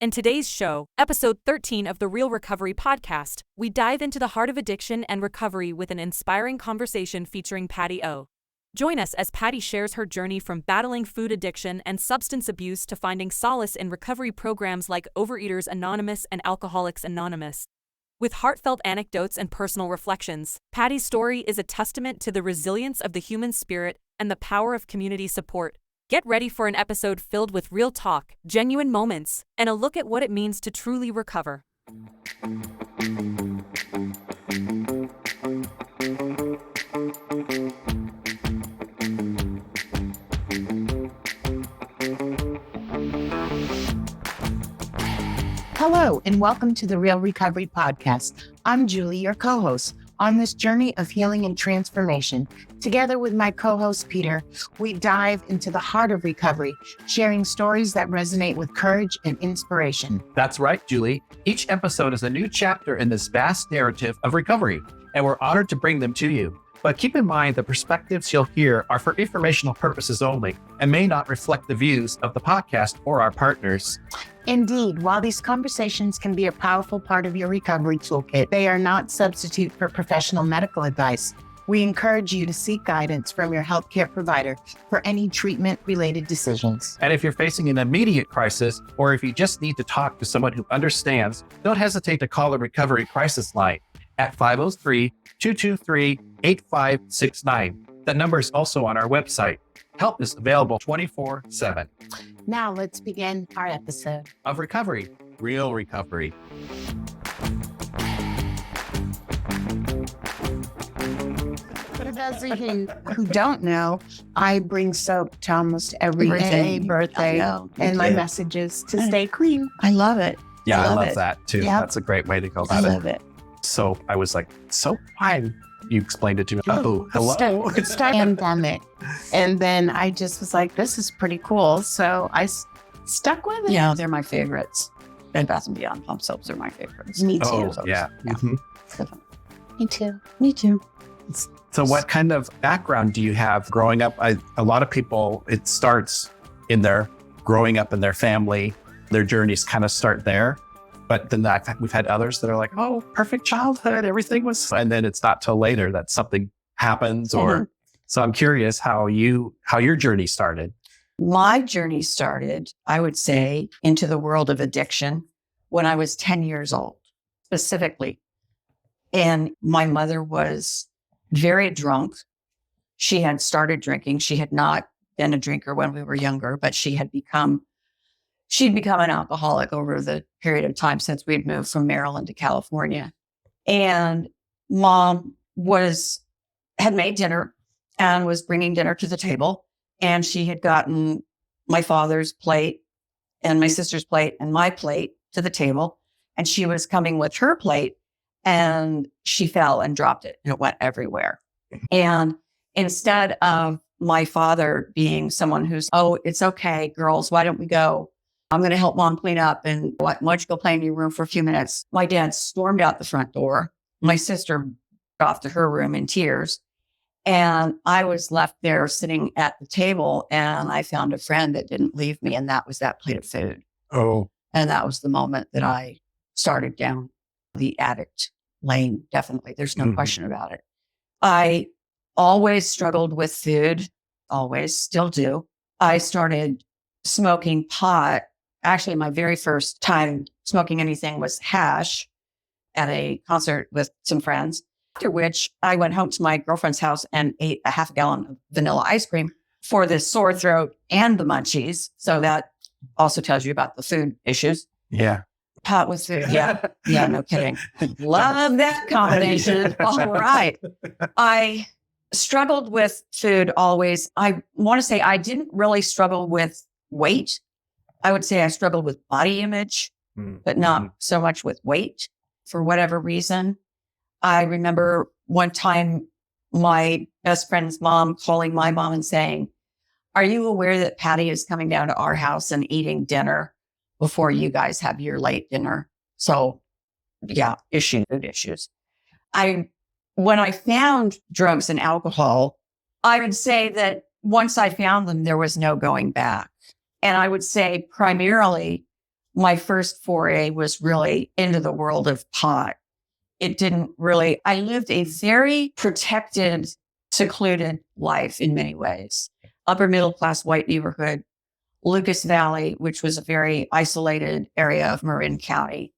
In today's show, episode 13 of the Real Recovery podcast, we dive into the heart of addiction and recovery with an inspiring conversation featuring Patty O. Join us as Patty shares her journey from battling food addiction and substance abuse to finding solace in recovery programs like Overeaters Anonymous and Alcoholics Anonymous. With heartfelt anecdotes and personal reflections, Patty's story is a testament to the resilience of the human spirit and the power of community support. Get ready for an episode filled with real talk, genuine moments, and a look at what it means to truly recover. Hello, and welcome to the Real Recovery podcast. I'm Julie, your co-host. On this journey of healing and transformation, together with my co-host Peter, we dive into the heart of recovery, sharing stories that resonate with courage and inspiration. That's right, Julie. Each episode is a new chapter in this vast narrative of recovery, and we're honored to bring them to you. But keep in mind the perspectives you'll hear are for informational purposes only and may not reflect the views of the podcast or our partners. Indeed, while these conversations can be a powerful part of your recovery toolkit, they are not substitute for professional medical advice. We encourage you to seek guidance from your healthcare provider for any treatment-related decisions. And if you're facing an immediate crisis, or if you just need to talk to someone who understands, don't hesitate to call the Recovery Crisis Line at 503-223-8569. That number is also on our website. Help is available 24/7. Now let's begin our episode of recovery, real recovery. For those of you who don't know, I bring soap to almost every birthday, and my message is to stay clean. I love it. Yeah, I love that too. Yep. That's a great way to go about it. I love it. So I was like, so fine. You explained it to me. Oh, hello. It's pandemic. And then I just was like, this is pretty cool. So I stuck with it. Yeah, they're my favorites. Bed Bath & Beyond pump soaps are my favorites. Me too. Oh, yeah. Mm-hmm. Me too. Me too. So what kind of background do you have growing up? A lot of people, it starts in their growing up in their family. Their journeys kind of start there. But then we've had others that are like, oh, perfect childhood, everything was, and then it's not till later that something happens. Or so I'm curious how your journey started. My journey started, I would say, into the world of addiction when I was 10 years old, specifically. And my mother was very drunk. She had started drinking. She had not been a drinker when we were younger, but she'd become an alcoholic over the period of time since we'd moved from Maryland to California. And Mom had made dinner and was bringing dinner to the table. And she had gotten my father's plate and my sister's plate and my plate to the table. And she was coming with her plate and she fell and dropped it. And it went everywhere. And instead of my father being someone who's, oh, it's okay, girls, why don't we go? I'm going to help Mom clean up. And why don't you go play in your room for a few minutes? My dad stormed out the front door. My sister went off to her room in tears. And I was left there sitting at the table. And I found a friend that didn't leave me. And that was that plate of food. Oh. And that was the moment that I started down the addict lane. Definitely. There's no question about it. I always struggled with food. Always, still do. I started smoking pot. Actually, my very first time smoking anything was hash at a concert with some friends, after which I went home to my girlfriend's house and ate a half a gallon of vanilla ice cream for the sore throat and the munchies. So that also tells you about the food issues. Yeah. Pot with food. Yeah. Yeah, no kidding. Love that combination. All right. I struggled with food always. I want to say I didn't really struggle with weight. I would say I struggled with body image, but not so much with weight for whatever reason. I remember one time my best friend's mom calling my mom and saying, are you aware that Patty is coming down to our house and eating dinner before you guys have your late dinner? So yeah, food issues. When I found drugs and alcohol, I would say that once I found them, there was no going back. And I would say primarily my first foray was really into the world of pot. It didn't really, I lived a very protected, secluded life in many ways. Upper middle class white neighborhood, Lucas Valley, which was a very isolated area of Marin County,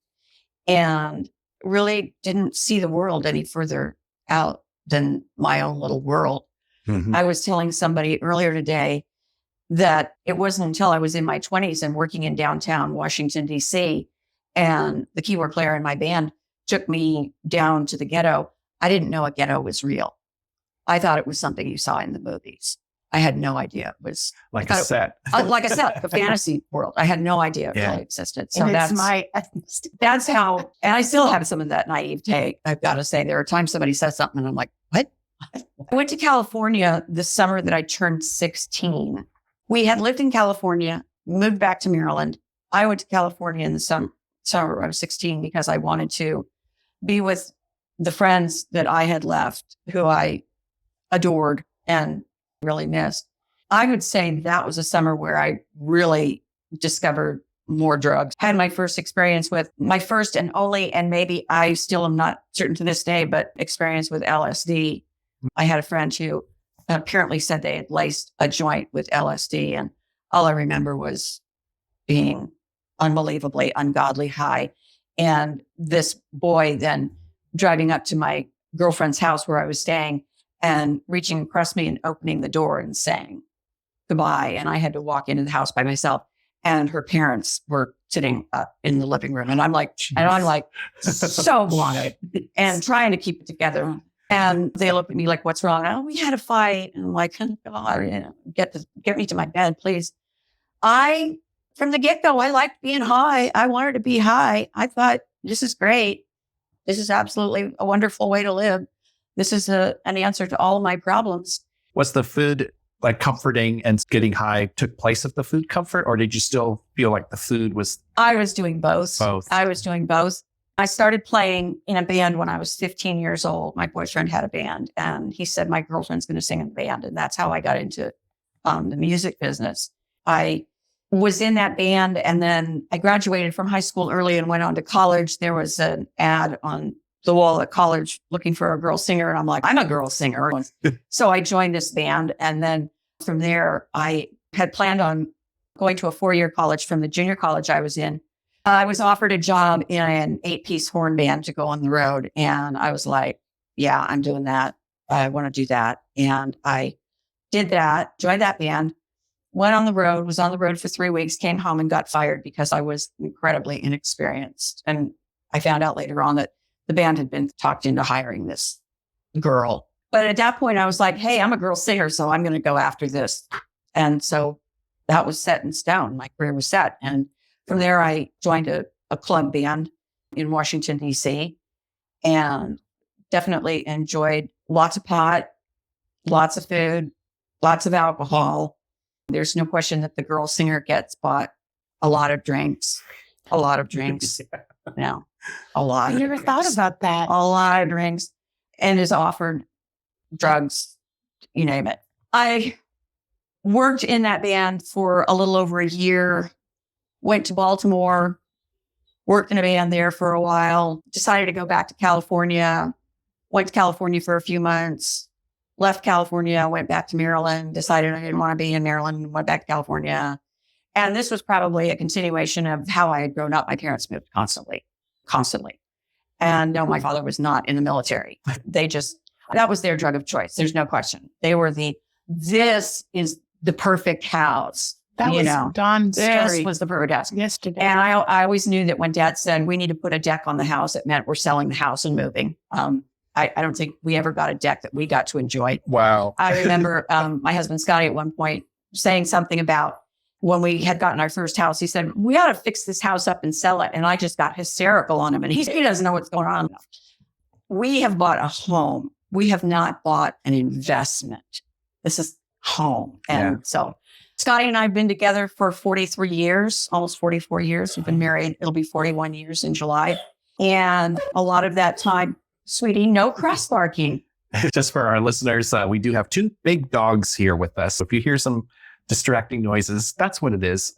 and really didn't see the world any further out than my own little world. Mm-hmm. I was telling somebody earlier today that it wasn't until I was in my 20s and working in downtown Washington, D.C., and the keyboard player in my band took me down to the ghetto. I didn't know a ghetto was real. I thought it was something you saw in the movies. I had no idea it was like a set. Like a set, a fantasy world. I had no idea it really existed. So that's how, and I still have some of that naivete. I've got to say, there are times somebody says something and I'm like, what? I went to California the summer that I turned 16. We had lived in California, moved back to Maryland. I went to California in the summer I was 16 because I wanted to be with the friends that I had left, who I adored and really missed. I would say that was a summer where I really discovered more drugs. Had my first experience with my first and only, and maybe I still am not certain to this day, but experience with LSD. I had a friend who apparently said they had laced a joint with LSD. And all I remember was being unbelievably, ungodly high. And this boy then driving up to my girlfriend's house where I was staying and reaching across me and opening the door and saying goodbye. And I had to walk into the house by myself. And her parents were sitting up in the living room. And I'm like, so blown and trying to keep it together. And they look at me like, what's wrong? Oh, we had a fight. And I'm like, oh, God, get me to my bed, please. From the get-go, I liked being high. I wanted to be high. I thought, this is great. This is absolutely a wonderful way to live. This is an answer to all of my problems. Was the food like comforting and getting high took place of the food comfort, or did you still feel like the food was? I was doing both. I was doing both. I started playing in a band when I was 15 years old. My boyfriend had a band and he said, my girlfriend's going to sing in the band. And that's how I got into the music business. I was in that band and then I graduated from high school early and went on to college. There was an ad on the wall at college looking for a girl singer. And I'm like, I'm a girl singer. So I joined this band. And then from there, I had planned on going to a 4-year college from the junior college I was in. I was offered a job in an 8-piece horn band to go on the road. And I was like, yeah, I'm doing that. I want to do that. And I did that, joined that band, went on the road, was on the road for 3 weeks, came home and got fired because I was incredibly inexperienced. And I found out later on that the band had been talked into hiring this girl. But at that point, I was like, hey, I'm a girl singer, so I'm going to go after this. And so that was set in stone. My career was set. And from there, I joined a club band in Washington, D.C. and definitely enjoyed lots of pot, lots of food, lots of alcohol. There's no question that the girl singer gets bought a lot of drinks. A lot. I never thought about that. A lot of drinks and is offered drugs, you name it. I worked in that band for a little over a year, went to Baltimore, worked in a band there for a while, decided to go back to California, went to California for a few months, left California, went back to Maryland, decided I didn't want to be in Maryland, went back to California. And this was probably a continuation of how I had grown up. My parents moved constantly. And no, my father was not in the military. That was their drug of choice. There's no question. They were this is the perfect house. That was Dawn's story. This was the perfect house. Yesterday. And I always knew that when Dad said, we need to put a deck on the house, it meant we're selling the house and moving. I don't think we ever got a deck that we got to enjoy. Wow. I remember my husband, Scotty, at one point saying something about when we had gotten our first house, he said, we ought to fix this house up and sell it. And I just got hysterical on him. And he doesn't know what's going on. We have bought a home. We have not bought an investment. This is home. And so Scotty and I have been together for 43 years, almost 44 years. We've been married. It'll be 41 years in July. And a lot of that time, sweetie, no cross barking. Just for our listeners, we do have 2 big dogs here with us. So if you hear some distracting noises. That's what it is.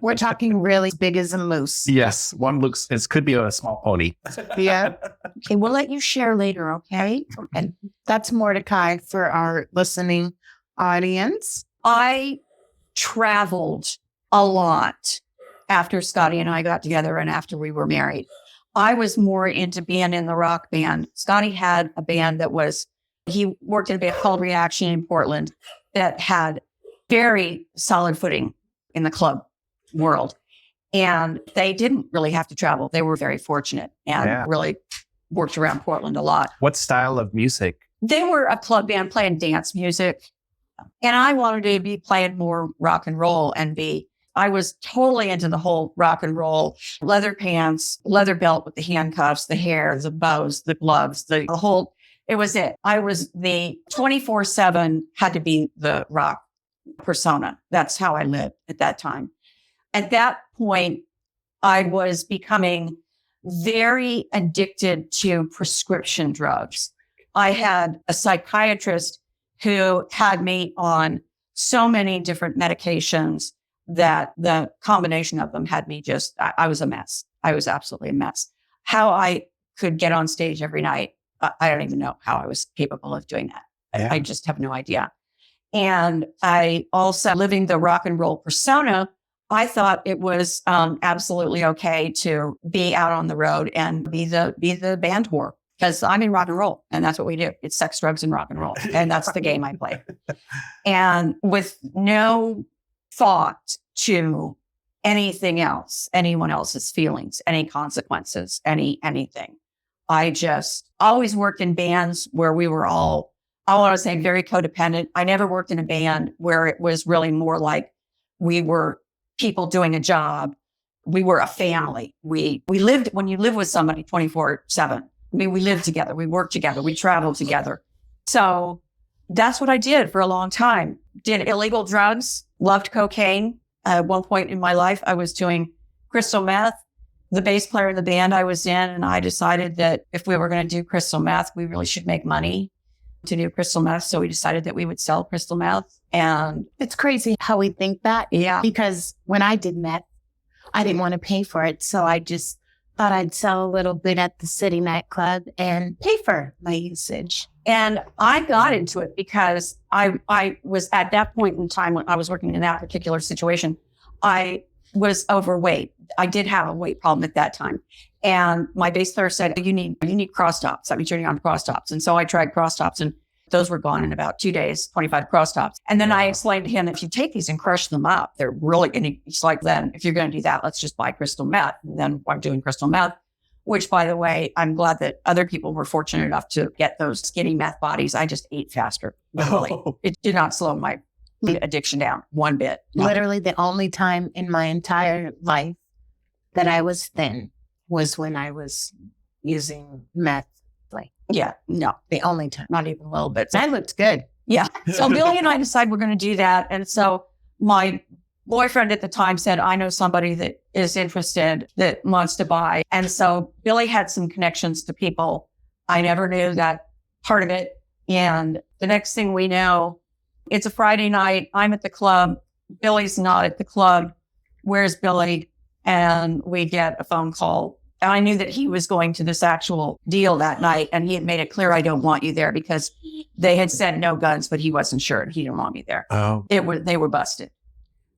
We're talking really big as a moose. Yes. One looks, it could be a small pony. Yeah. Okay, we'll let you share later, okay? And that's Mordecai for our listening audience. I traveled a lot after Scotty and I got together and after we were married. I was more into being in the rock band. Scotty had a band he worked in a band called Reaction in Portland that had very solid footing in the club world. And they didn't really have to travel. They were very fortunate and really worked around Portland a lot. What style of music? They were a club band playing dance music. And I wanted to be playing more rock and roll I was totally into the whole rock and roll, leather pants, leather belt with the handcuffs, the hair, the bows, the gloves, the whole, it was it. I was the 24/7 had to be the rock persona. That's how I lived at that time. At that point, I was becoming very addicted to prescription drugs. I had a psychiatrist who had me on so many different medications that the combination of them had me I was a mess. I was absolutely a mess. How I could get on stage every night, I don't even know how I was capable of doing that. I just have no idea. And I also, living the rock and roll persona, I thought it was absolutely okay to be out on the road and be the band whore. Because I'm in rock and roll, and that's what we do. It's sex, drugs, and rock and roll. And that's the game I play. And with no thought to anything else, anyone else's feelings, any consequences, anything. I just always worked in bands where we were all, I want to say, very codependent. I never worked in a band where it was really more like we were people doing a job. We were a family. We lived, when you live with somebody 24/7, I mean, we lived together, we worked together, we traveled together. So that's what I did for a long time. Did illegal drugs, loved cocaine. At one point in my life, I was doing crystal meth. The bass player of the band I was in, and I decided that if we were going to do crystal meth, we really should make money to do crystal meth. So we decided that we would sell crystal meth. And It's crazy how we think that. yeah, Because when I did meth, I didn't want to pay for it. So I just thought I'd sell a little bit at the city nightclub and pay for my usage. and I got into it because I was at that point in time when I was working in that particular situation, I was overweight. I did have a weight problem at that time. And my bass player said, you need cross tops. Let me turn you on to cross tops. And so I tried cross tops, and those were gone in about 2 days, 25 cross tops. And then I explained to him, if you take these and crush them up, they're really, and he's like, then if you're going to do that, let's just buy crystal meth. And then I'm doing crystal meth, which, by the way, I'm glad that other people were fortunate enough to get those skinny meth bodies. I just ate faster. Literally. Oh. It did not slow my addiction down one bit. No. Literally the only time in my entire life that I was thin was when I was using meth. Yeah, no, The only time. not even a little bit. I looked good. Yeah. So Billy and I decided we're going to do that. And so my boyfriend at the time said, I know somebody that is interested, that wants to buy. And so Billy had some connections to people. I never knew that part of it. And the next thing we know, it's a Friday night. I'm at the club. Billy's not at the club. Where's Billy? And we get a phone call. And I knew that he was going to this actual deal that night. And he had made it clear, I don't want you there, because they had said no guns, but he wasn't sure. He didn't want me there. Oh, They were busted.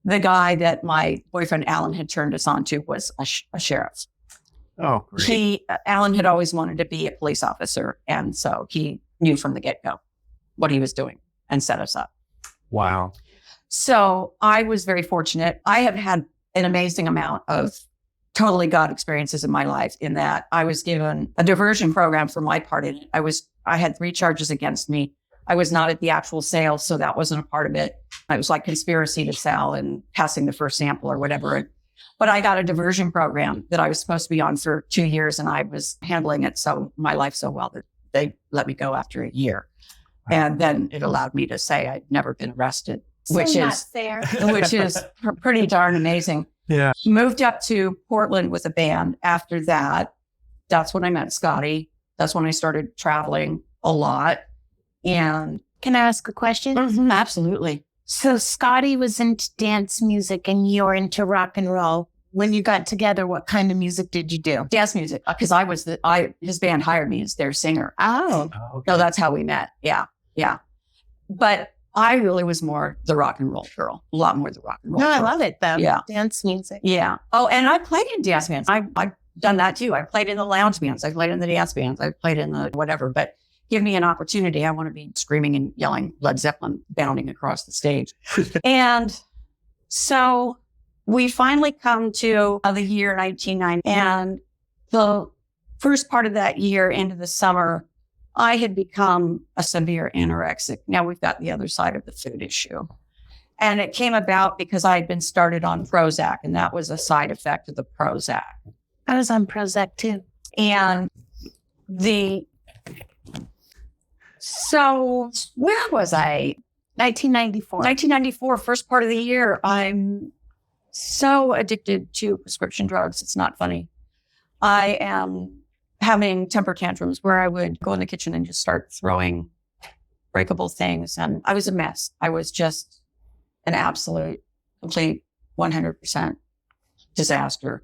The guy that my boyfriend, Alan, had turned us on to was a sheriff. oh, great. Alan had always wanted to be a police officer. And so he knew from the get-go what he was doing and set us up. Wow. So I was very fortunate. I have had an amazing amount of totally God experiences in my life, in that I was given a diversion program for my part in it. I had 3 charges against me. I was not at the actual sale, so that wasn't a part of it. It was like conspiracy to sell and passing the first sample or whatever. But I got a diversion program that I was supposed to be on for 2 years, and I was handling it my life so well that they let me go after a year. And then it allowed me to say I'd never been arrested, which is fair. which is pretty darn amazing. Yeah. Moved up to Portland with a band after that. That's when I met Scotty. That's when I started traveling a lot. And Can I ask a question? absolutely. So Scotty was into dance music and you're into rock and roll. When you got together, what kind of music did you do? Dance music, because his band hired me as their singer. Oh, Okay. So that's how we met. Yeah. Yeah. But I really was more the rock and roll girl, a lot more the rock and roll no, I girl. love it though. Yeah. Dance music. Yeah. Oh, and I played in dance bands. I've done that too. I played in the lounge bands. I played in the dance bands. I played in the whatever. But give me an opportunity. I want to be screaming and yelling Led Zeppelin bounding across the stage. And so we finally come to the year 1990. And the first part of that year into the summer, I had become a severe anorexic. Now we've got the other side of the food issue. And it came about because I had been started on Prozac, and that was a side effect of the Prozac. I was on Prozac too. And so where was I? 1994. 1994, first part of the year. I'm so addicted to prescription drugs. It's not funny. I am having temper tantrums where I would go in the kitchen and just start throwing breakable things. And I was a mess. I was just an absolute, complete 100% disaster,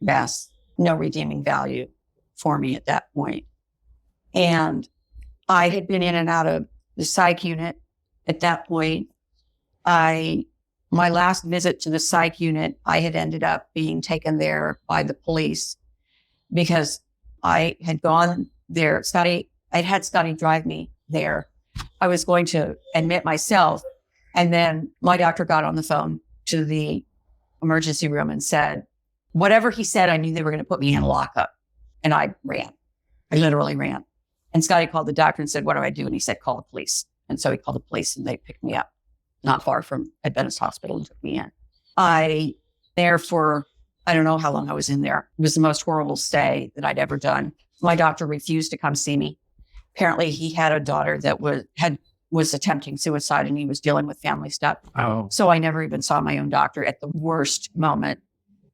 mess, no redeeming value for me at that point. And I had been in and out of the psych unit at that point. My last visit to the psych unit, I had ended up being taken there by the police because I had gone there. I'd had Scotty drive me there. I was going to admit myself. And then my doctor got on the phone to the emergency room and said, whatever he said, I knew they were going to put me in a lockup. And I ran. I literally ran. And Scotty called the doctor and said, what do I do? And he said, call the police. And so he called the police and they picked me up not far from Adventist Hospital and took me in. There for, I don't know how long I was in there. It was the most horrible stay that I'd ever done. My doctor refused to come see me. Apparently he had a daughter that was attempting suicide and he was dealing with family stuff. Oh, So I never even saw my own doctor at the worst moment.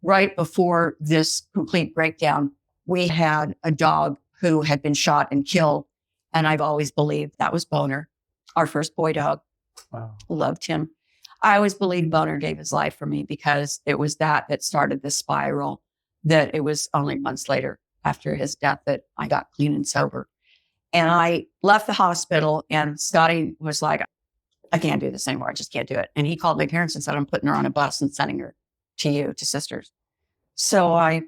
Right before this complete breakdown, we had a dog who had been shot and killed. And I've always believed that was Boner, our first boy dog. wow. Loved him. I always believed Boner gave his life for me because it was that started the spiral, that it was only months later after his death that I got clean and sober. And I left the hospital and Scotty was like, I can't do this anymore. I just can't do it. And he called my parents and said, I'm putting her on a bus and sending her to you, to Sisters. So I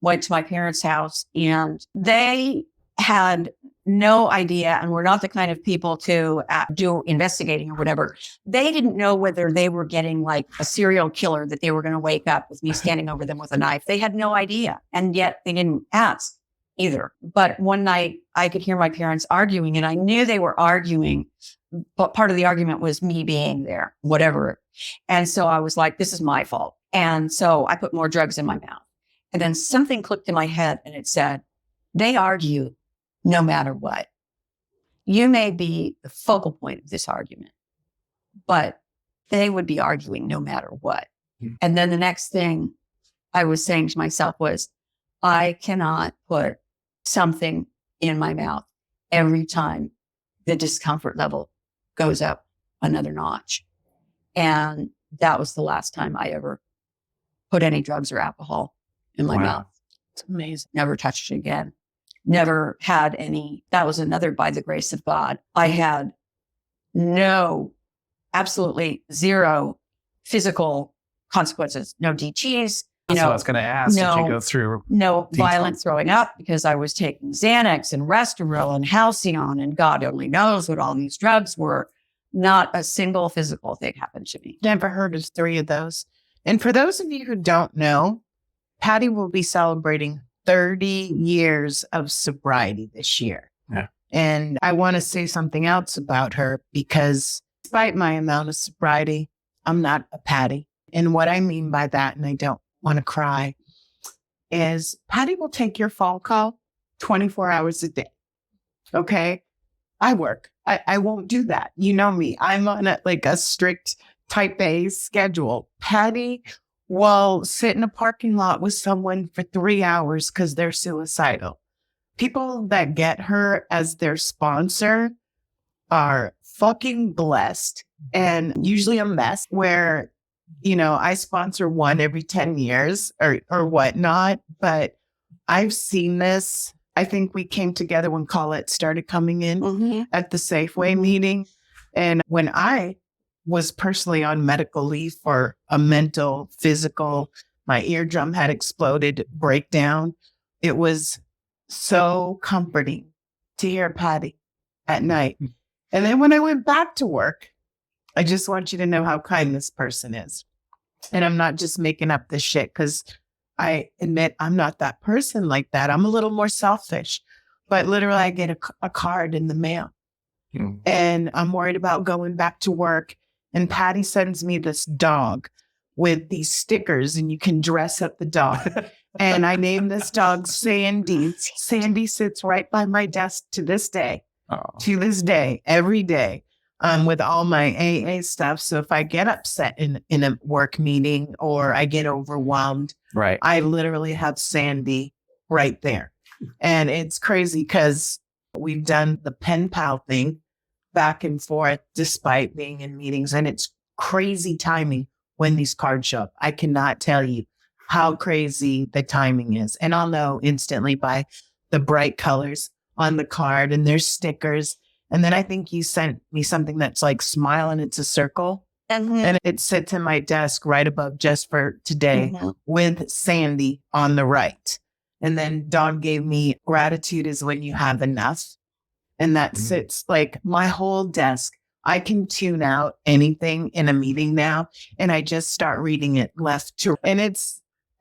went to my parents' house and they had no idea and were not the kind of people to do investigating or whatever. They didn't know whether they were getting like a serial killer that they were going to wake up with me standing over them with a knife. They had no idea. And yet they didn't ask either. But one night I could hear my parents arguing and I knew they were arguing, but part of the argument was me being there, whatever. And so I was like, this is my fault. And so I put more drugs in my mouth. And then something clicked in my head and it said, they argue no matter what. You may be the focal point of this argument, but they would be arguing no matter what. Mm-hmm. And then the next thing I was saying to myself was, I cannot put something in my mouth every time the discomfort level goes up another notch. And that was the last time I ever put any drugs or alcohol in my mouth. It's amazing. Never touched it again. Never had any. That was another by the grace of God. I had absolutely zero physical consequences. No DTs. That's what I was going to ask. Did you go through? No detail? violent throwing up because I was taking Xanax and Restoril and Halcyon and God only knows what all these drugs were. Not a single physical thing happened to me. Never heard of 3 of those. And for those of you who don't know, Patty will be celebrating 30 years of sobriety this year. Yeah. And I want to say something else about her because despite my amount of sobriety, I'm not a Patty. And what I mean by that, and I don't want to cry, is Patty will take your phone call 24 hours a day. Okay. I work. I won't do that. You know me. I'm on a strict type A schedule. Patty will sit in a parking lot with someone for 3 hours because they're suicidal. People that get her as their sponsor are fucking blessed and usually a mess where, I sponsor one every 10 years or whatnot. But I've seen this. I think we came together when Colette started coming in at the Safeway meeting. And when I was personally on medical leave for a mental, physical, my eardrum had exploded breakdown, it was so comforting to hear Patty at night. And then when I went back to work, I just want you to know how kind this person is. And I'm not just making up this shit because I admit I'm not that person like that. I'm a little more selfish, but literally I get a card in the mail and I'm worried about going back to work. And Patty sends me this dog with these stickers and you can dress up the dog. And I named this dog Sandy. Sandy sits right by my desk to this day, every day. With all my AA stuff. So if I get upset in a work meeting or I get overwhelmed, right, I literally have Sandy right there. And it's crazy because we've done the pen pal thing back and forth despite being in meetings. And it's crazy timing when these cards show up. I cannot tell you how crazy the timing is. And I'll know instantly by the bright colors on the card and there's stickers. And then I think you sent me something that's like smile and it's a circle. And it sits in my desk right above just for today with Sandy on the right. And then Dawn gave me gratitude is when you have enough. And that sits like my whole desk. I can tune out anything in a meeting now. And I just start reading it left to, and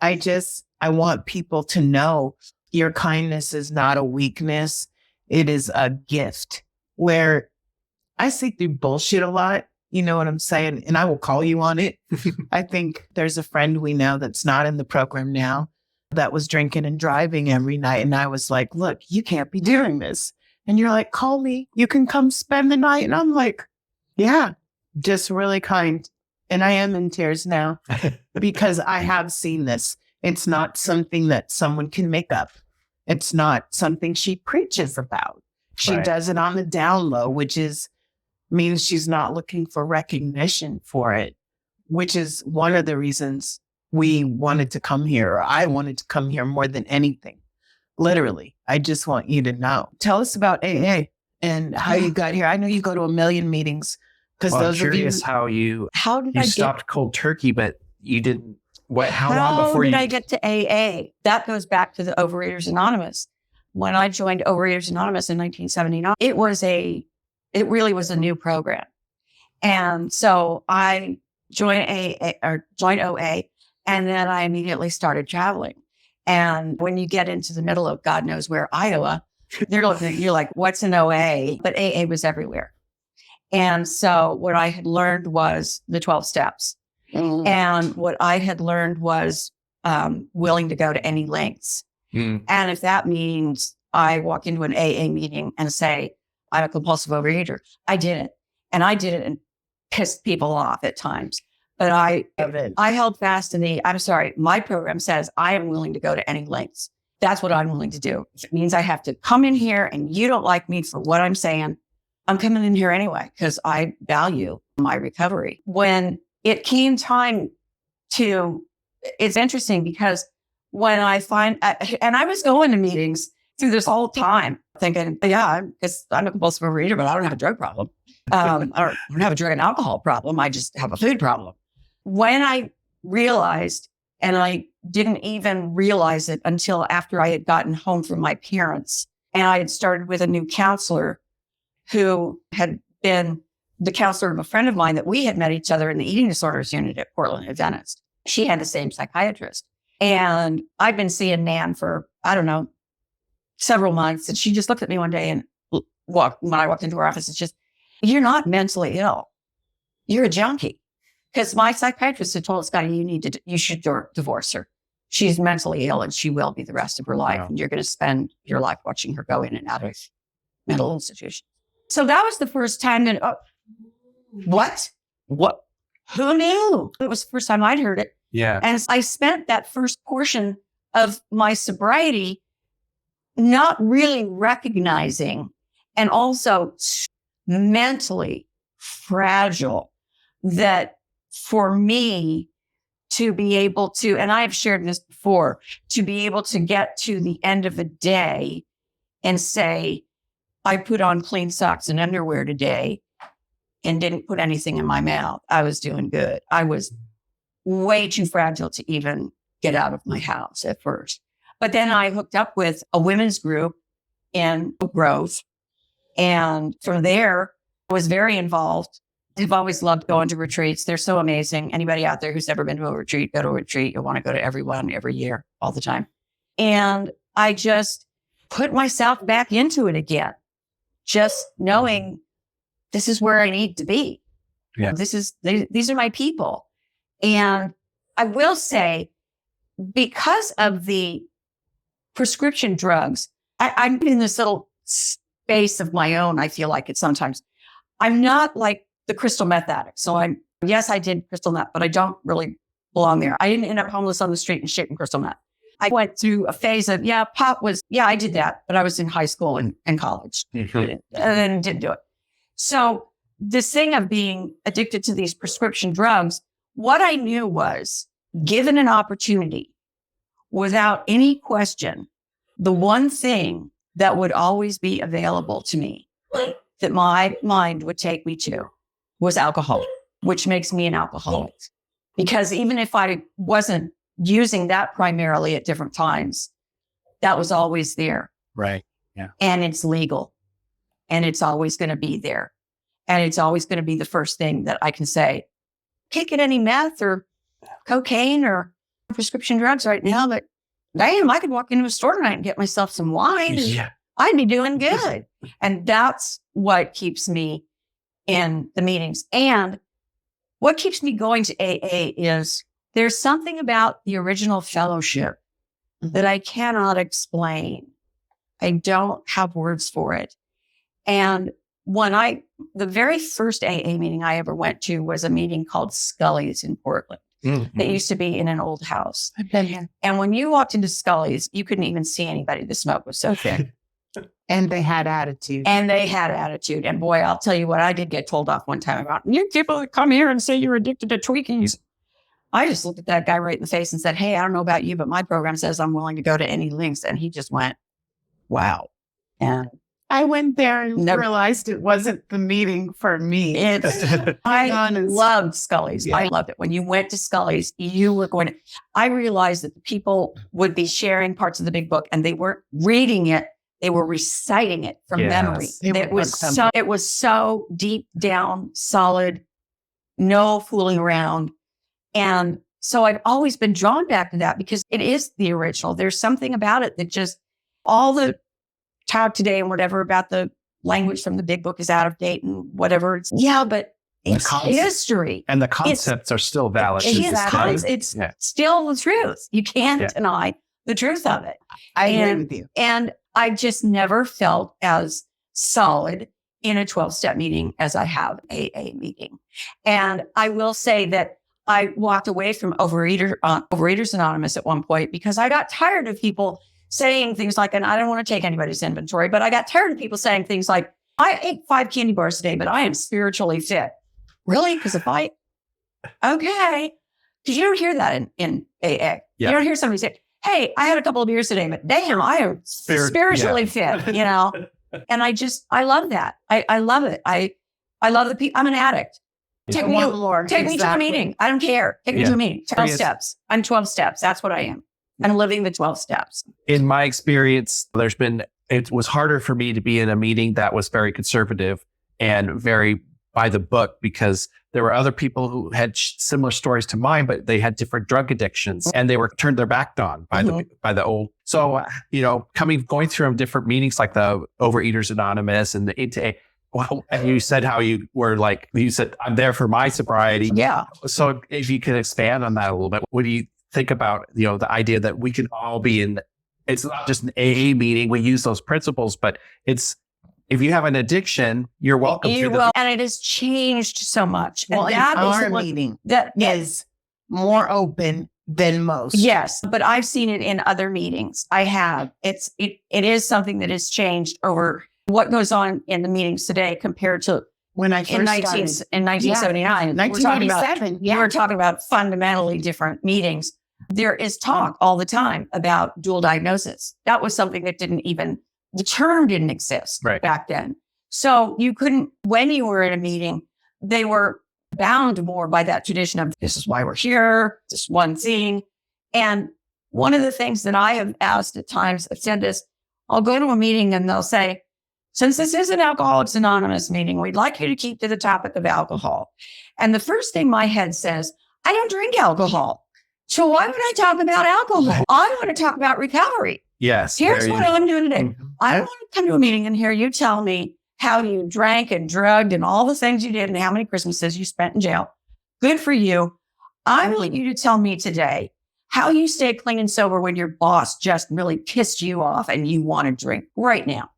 I want people to know your kindness is not a weakness. It is a gift. Where I see through bullshit a lot, you know what I'm saying? And I will call you on it. I think there's a friend we know that's not in the program now that was drinking and driving every night. And I was like, look, you can't be doing this. And you're like, call me. You can come spend the night. And I'm like, yeah, just really kind. And I am in tears now because I have seen this. It's not something that someone can make up. It's not something she preaches about. She does it on the down low, which means she's not looking for recognition for it, which is one of the reasons we wanted to come here, or I wanted to come here more than anything. Literally, I just want you to know. Tell us about AA and how you got here. I know you go to a million meetings because those I'm of you. curious how you I stopped cold turkey, but you didn't. How long How before did you? I get to AA? That goes back to the Overeaters Anonymous. When I joined Overeaters Anonymous in 1979, it really was a new program. And so I joined OA, and then I immediately started traveling. And when you get into the middle of God knows where, Iowa, you're like, what's an OA? But AA was everywhere. And so what I had learned was the 12 steps. And what I had learned was willing to go to any lengths. And if that means I walk into an AA meeting and say, I'm a compulsive overeater, I did it. And I did it and pissed people off at times. But I held fast in my program says I am willing to go to any lengths. That's what I'm willing to do. It means I have to come in here and you don't like me for what I'm saying. I'm coming in here anyway because I value my recovery. When it came time it's interesting because when and I was going to meetings through this whole time thinking, because I'm a compulsive overeater, but I don't have a drug problem. I don't have a drug and alcohol problem. I just have a food problem. When I realized, and I didn't even realize it until after I had gotten home from my parents, and I had started with a new counselor who had been the counselor of a friend of mine that we had met each other in the eating disorders unit at Portland Adventist. She had the same psychiatrist. And I'd been seeing Nan for, I don't know, several months. And she just looked at me one day and when I walked into her office, it's just, you're not mentally ill. You're a junkie. Because my psychiatrist had told Scotty, you should divorce her. She's mentally ill and she will be the rest of her life. Wow. And you're going to spend your life watching her go in and out of mental institutions. So that was the first time that, what? Who knew? It was the first time I'd heard it. Yeah. And I spent that first portion of my sobriety not really recognizing and also mentally fragile that for me to be able to, and I've shared this before, to be able to get to the end of a day and say, I put on clean socks and underwear today and didn't put anything in my mouth. I was doing good. I was way too fragile to even get out of my house at first. But then I hooked up with a women's group in Grove. And from there, I was very involved. I've always loved going to retreats. They're so amazing. Anybody out there who's never been to a retreat, go to a retreat. You'll want to go to every one every year, all the time. And I just put myself back into it again, just knowing this is where I need to be. Yeah. These are my people. And I will say, because of the prescription drugs, I'm in this little space of my own. I feel like it sometimes. I'm not like the crystal meth addict. So yes, I did crystal meth, but I don't really belong there. I didn't end up homeless on the street and shit in crystal meth. I went through a phase of, I did that, but I was in high school and college and then didn't do it. So this thing of being addicted to these prescription drugs, what I knew was, given an opportunity, without any question, the one thing that would always be available to me that my mind would take me to was alcohol, which makes me an alcoholic. Because even if I wasn't using that primarily at different times, that was always there. Right. Yeah. And it's legal. And it's always going to be there. And it's always going to be the first thing that I can say. Can't get any meth or cocaine or prescription drugs right now, but damn, I could walk into a store tonight and get myself some wine. Yeah. I'd be doing good. And that's what keeps me in the meetings. And what keeps me going to AA is there's something about the original fellowship that I cannot explain. I don't have words for it. And the very first AA meeting I ever went to was a meeting called Scully's in Portland. That used to be in an old house. I've been here. And when you walked into Scully's, you couldn't even see anybody. The smoke was so thick. And they had attitude. And boy, I'll tell you what, I did get told off one time about, you people that come here and say you're addicted to Twinkies. I just looked at that guy right in the face and said, hey, I don't know about you, but my program says I'm willing to go to any lengths. And he just went, wow. And I went there and realized it wasn't the meeting for me. I loved Scully's. Yeah. I loved it. When you went to Scully's, you were going to, I realized that the people would be sharing parts of the big book and they weren't reading it. They were reciting it from memory. It was so deep down, solid, no fooling around. And so I've always been drawn back to that because it is the original. There's something about it that just all the talk today and whatever about the language from the big book is out of date and whatever. But it's history. And the concepts are still valid. It's still the truth. You can't deny the truth of it. I agree with you. And I just never felt as solid in a 12-step meeting as I have AA meeting. And I will say that I walked away from Overeaters Anonymous at one point because I got tired of people saying things like, and I don't want to take anybody's inventory, but I got tired of people saying things like, I ate 5 candy bars today, but I am spiritually fit. Really? Because okay. Because you don't hear that in AA. Yeah. You don't hear somebody say, hey, I had a couple of beers today, but damn, I am spiritually fit, And I love that. I love it. I love the people. I'm an addict. Take me to a meeting. I don't care. Take me to a meeting. 12 steps. I'm 12 steps. That's what I am. I'm living the 12 steps. In my experience, it was harder for me to be in a meeting that was very conservative and very by the book because there were other people who had similar stories to mine, but they had different drug addictions and they were turned their back on by the old. So, going through different meetings like the Overeaters Anonymous and the ATA. Well, and you said how you were you said, I'm there for my sobriety. Yeah. So if you could expand on that a little bit, what do you think about, the idea that we can all be it's not just an AA meeting. We use those principles, but if you have an addiction, you're welcome. And it has changed so much. Well, and our meeting that is more open than most. Yes, but I've seen it in other meetings. I have. It is something that has changed over what goes on in the meetings today compared to when I first started. In 1979. 1987. We were talking about fundamentally different meetings. There is talk all the time about dual diagnosis. That was something that the term didn't exist back then. So you couldn't, when you were in a meeting, they were bound more by that tradition of this is why we're here, this one thing. And one of the things that I have asked at times, I've said this, I'll go to a meeting and they'll say, since this is an Alcoholics Anonymous meeting, we'd like you to keep to the topic of alcohol. And the first thing my head says, I don't drink alcohol. So why would I talk about alcohol? I want to talk about recovery. Yes. Here's what I'm doing today. Mm-hmm. I want to come to a meeting and hear you tell me how you drank and drugged and all the things you did and how many Christmases you spent in jail. Good for you. I want you to tell me today how you stay clean and sober when your boss just really pissed you off and you want to drink right now.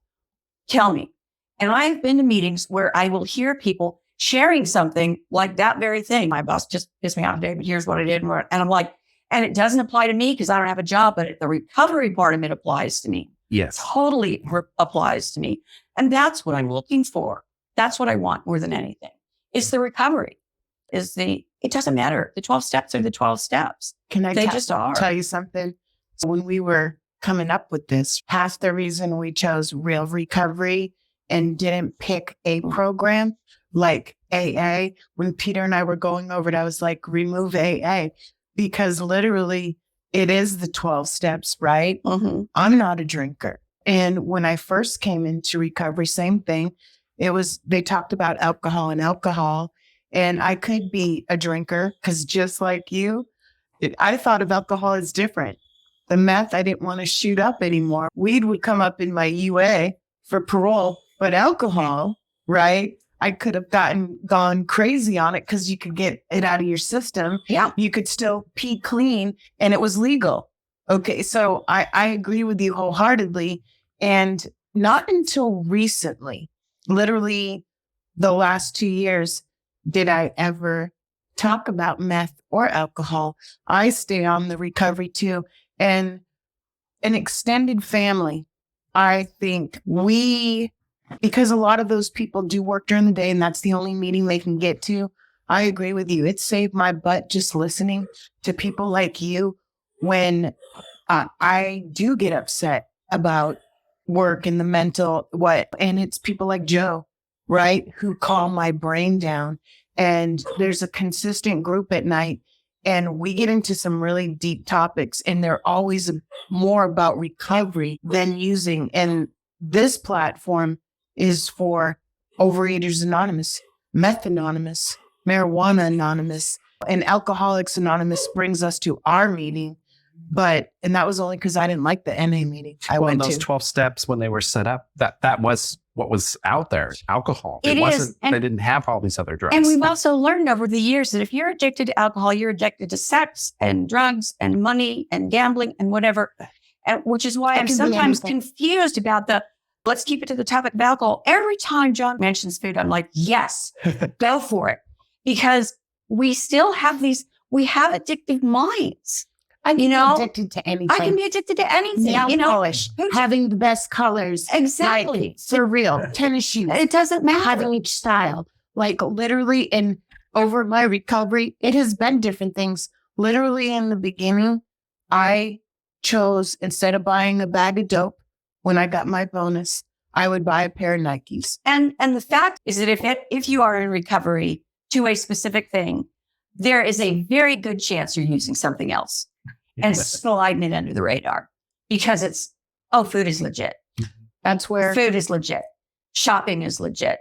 Tell me. And I've been to meetings where I will hear people sharing something like that very thing. My boss just pissed me off today, but here's what I did. And I'm like, and it doesn't apply to me because I don't have a job, but the recovery part of it applies to me. Yes. Totally applies to me. And that's what I'm looking for. That's what I want more than anything. It's the recovery. It doesn't matter. The 12 steps are the 12 steps. They just are. Tell you something? So when we were coming up with this, half the reason we chose Real Recovery and didn't pick a program like AA, when Peter and I were going over it, I was like, remove AA, because literally it is the 12 steps, right? Mm-hmm. I'm not a drinker. And when I first came into recovery, same thing. They talked about alcohol, and I could be a drinker because just like you, I thought of alcohol as different. The meth, I didn't want to shoot up anymore. Weed would come up in my UA for parole, but alcohol, right? I could have gone crazy on it because you could get it out of your system. Yeah. You could still pee clean and it was legal. Okay. So I agree with you wholeheartedly. And not until recently, literally the last 2 years, did I ever talk about meth or alcohol. I stay on the recovery too. And an extended family, I think because a lot of those people do work during the day and that's the only meeting they can get to. I agree with you. It saved my butt just listening to people like you when I do get upset about work and the mental and it's people like Joe, right? Who calm my brain down. And there's a consistent group at night and we get into some really deep topics and they're always more about recovery than using. And this platform is for Overeaters Anonymous, Meth Anonymous, Marijuana Anonymous, and Alcoholics Anonymous brings us to our meeting. And that was only because I didn't like the NA meeting. Those 12 steps when they were set up, that was what was out there, alcohol. They didn't have all these other drugs. And we've also learned over the years that if you're addicted to alcohol, you're addicted to sex and drugs and money and gambling and whatever, which is why I'm sometimes confused about let's keep it to the topic of alcohol. Every time John mentions food, I'm like, yes, go for it. Because we still have we have addictive minds. I can be addicted to anything. I can be addicted to anything. Nail polish, having the best colors. Exactly. Like, for real. Tennis shoes. It doesn't matter. Having each style. Like literally over my recovery, it has been different things. Literally in the beginning, I chose, instead of buying a bag of dope, when I got my bonus, I would buy a pair of Nikes. And the fact is that if you are in recovery to a specific thing, there is a very good chance you're using something else and sliding it under the radar because food is legit. That's where food is legit. Shopping is legit.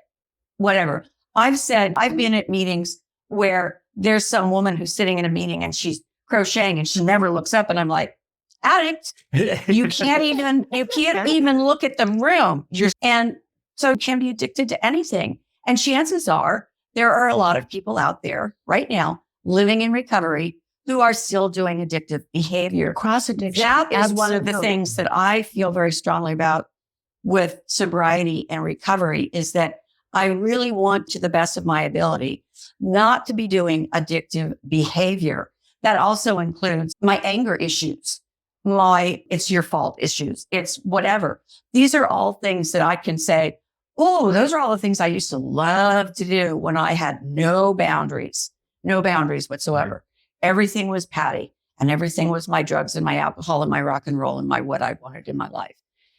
Whatever. I've been at meetings where there's some woman who's sitting in a meeting and she's crocheting and she never looks up and I'm like, addict, you can't even look at the room. And so you can be addicted to anything. And chances are there are a lot of people out there right now living in recovery who are still doing addictive behavior. Cross addiction. That is one of the things that I feel very strongly about with sobriety and recovery is that I really want, to the best of my ability, not to be doing addictive behavior. That also includes my anger issues, my it's your fault issues, it's whatever. These are all things that I can say, Oh, those are all the things I used to love to do when I had no boundaries whatsoever. Everything was Patty, and everything was my drugs and my alcohol and my rock and roll and my what I wanted in my life.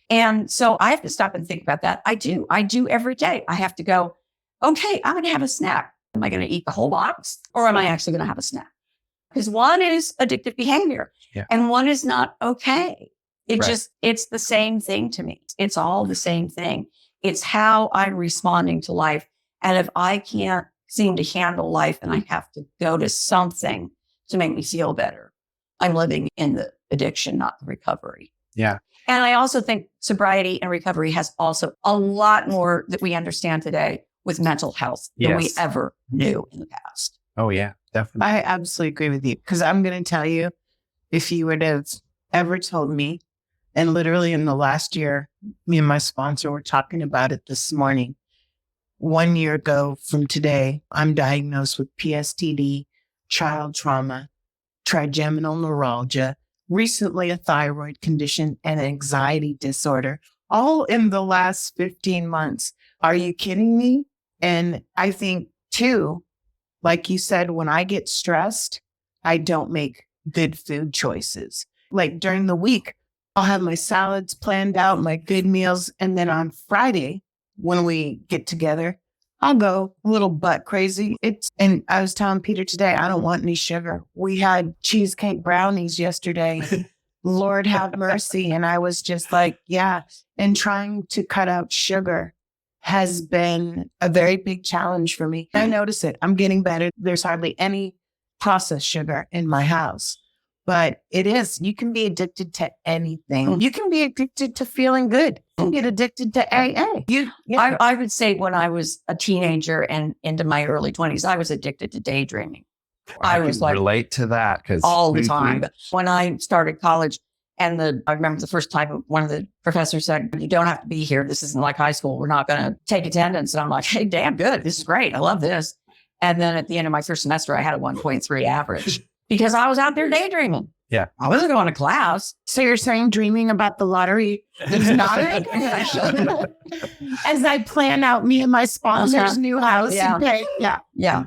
And so I have to stop and think about that. I do every day. I have to go, okay, I'm going to have a snack. Am I going to eat the whole box, or am I actually going to have a snack? Because one is addictive behavior and one is not okay. It's the same thing to me. It's all the same thing. It's how I'm responding to life. And if I can't seem to handle life and I have to go to something to make me feel better, I'm living in the addiction, not the recovery. Yeah. And I also think sobriety and recovery has also a lot more that we understand today with mental health than we ever knew in the past. Oh, yeah, definitely. I absolutely agree with you, because I'm going to tell you, if you would have ever told me, and literally in the last year, me and my sponsor were talking about it this morning. 1 year ago from today, I'm diagnosed with PSTD, child trauma, trigeminal neuralgia, recently a thyroid condition, and anxiety disorder, all in the last 15 months. Are you kidding me? And I think, too, like you said, when I get stressed, I don't make good food choices. Like during the week, I'll have my salads planned out, my good meals. And then on Friday, when we get together, I'll go a little butt crazy. And I was telling Peter today, I don't want any sugar. We had cheesecake brownies yesterday. Lord have mercy. And I was just like, yeah. And trying to cut out sugar has been a very big challenge for me. I notice it. I'm getting better. There's hardly any processed sugar in my house. But it is. You can be addicted to anything. You can be addicted to feeling good. You can get addicted to AA. I would say when I was a teenager and into my early 20s, I was addicted to daydreaming. I was like, relate to that because all the time. When I started college, and I remember the first time one of the professors said, "You don't have to be here. This isn't like high school. We're not going to take attendance." And I'm like, "Hey, damn good. This is great. I love this." And then at the end of my first semester, I had a 1.3 average because I was out there daydreaming. Yeah. I wasn't going to class. So you're saying dreaming about the lottery is not a as I plan out me and my sponsor's new house. Yeah. And pay. Yeah.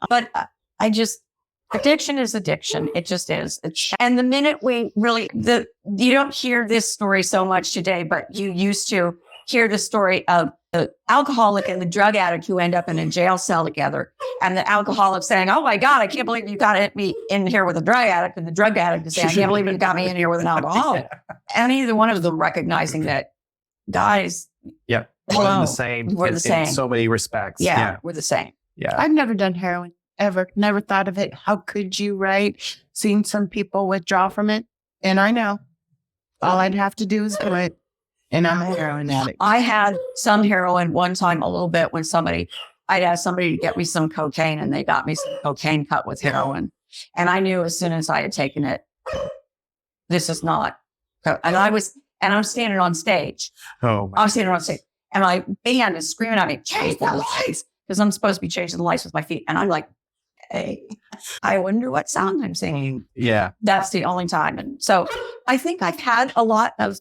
But addiction is addiction. It just is. And the minute we really, you don't hear this story so much today, but you used to hear the story of the alcoholic and the drug addict who end up in a jail cell together. And the alcoholic saying, "Oh my God, I can't believe you got me in here with a drug addict." And the drug addict is saying, "I can't believe you got me in here with an alcoholic." And either one of them recognizing that, guys, we're the same. We're the same. In so many respects. Yeah, we're the same. Yeah. I've never done heroin, ever. Never thought of it. How could you, right? Seen some people withdraw from it. And I know all I'd have to do is do it. And I'm a heroin addict. I had some heroin one time, a little bit, when I'd asked somebody to get me some cocaine, and they got me some cocaine cut with heroin. And I knew as soon as I had taken it, this is not. And I'm standing on stage. Oh, I'm standing on stage, and my band is screaming at me, "Change the lights," because I'm supposed to be changing the lights with my feet. And I'm like, "Hey, I wonder what sound I'm singing." Yeah. That's the only time. And so I think I've had a lot of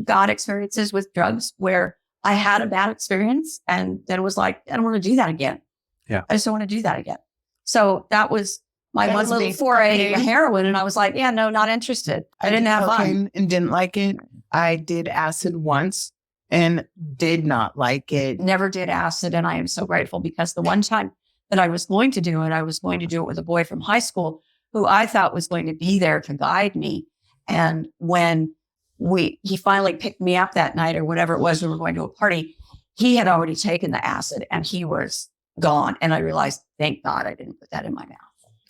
God experiences with drugs where I had a bad experience and then was like, "I don't want to do that again." Yeah. I just don't want to do that again. So that was my one little foray into heroin. And I was like, yeah, no, not interested. I didn't have fun. And didn't like it. I did acid once and did not like it. Never did acid. And I am so grateful, because the one time that I was going to do it, I was going to do it with a boy from high school who I thought was going to be there to guide me. And when he finally picked me up that night, or whatever it was, we were going to a party, he had already taken the acid and he was gone. And I realized, thank God I didn't put that in my mouth.